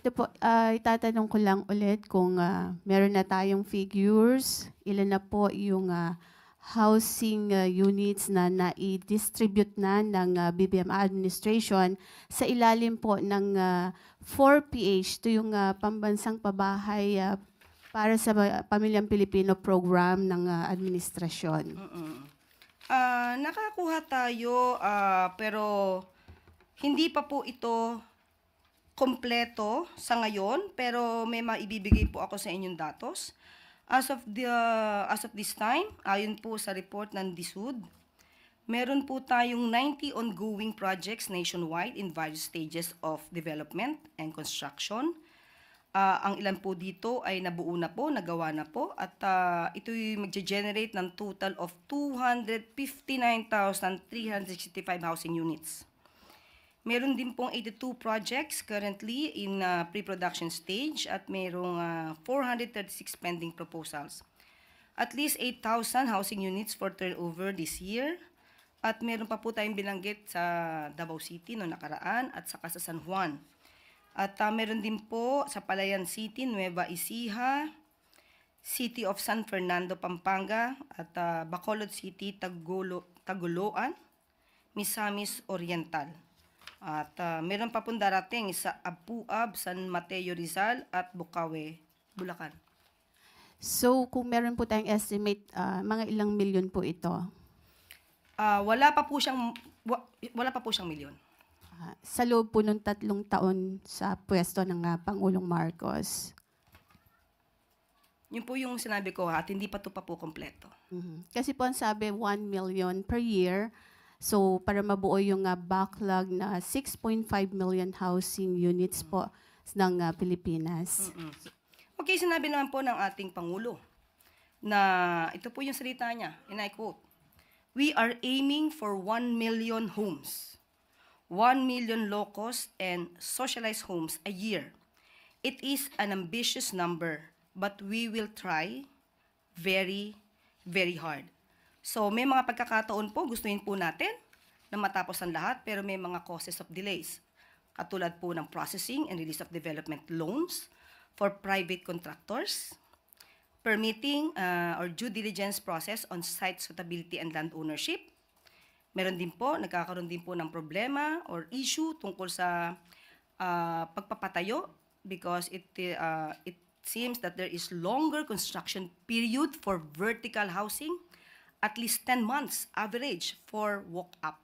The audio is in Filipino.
ito po, itatanong ko lang ulit kung meron na tayong figures, ilan na po yung housing units na nai-distribute na ng BBM administration sa ilalim po ng 4PH, ito yung pambansang pabahay para sa Pamilyang Pilipino program ng administrasyon. Nakakuha tayo, pero hindi pa po ito kompleto sa ngayon, pero may maibibigay po ako sa inyong datos. As of this time, ayon po sa report ng DSUD, meron po tayong 90 ongoing projects nationwide in various stages of development and construction. Ang ilan po dito ay nabuo na po, nagawa na po, at ito'y mag-generate ng total of 259,365 housing units. Meron din pong 82 projects currently in pre-production stage at merong 436 pending proposals. At least 8,000 housing units for turnover this year. At meron pa po tayong binanggit sa Davao City noong nakaraan at saka sa San Juan. At meron din po sa Palayan City, Nueva Ecija, City of San Fernando, Pampanga, at Bacolod City, Tagoloan, Misamis Oriental. At meron pa pong darating sa Apuab, San Mateo Rizal at Bukawi, Bulacan. So kung meron po tayong estimate, mga ilang milyon po ito? Wala pa po siyang milyon. Sa loob po ng 3 taon sa pwesto ng Pangulong Marcos. Yun po yung sinabi ko at hindi pa ito pa po kompleto. Kasi po ang sabi 1 million per year. So para mabuo yung backlog na 6.5 million housing units po ng Pilipinas. Okay, sinabi naman po ng ating Pangulo na ito po yung salita niya, and I quote, "We are aiming for 1 million homes, 1 million low-cost and socialized homes a year. It is an ambitious number, but we will try very, very hard." So may mga pagkakataon po, gustuin po natin na matapos ang lahat, pero may mga causes of delays. Katulad po ng processing and release of development loans for private contractors, permitting or due diligence process on site suitability and land ownership. Meron din po, nagkakaroon din po ng problema or issue tungkol sa pagpapatayo because it seems that there is longer construction period for vertical housing, at least 10 months average for walk-up.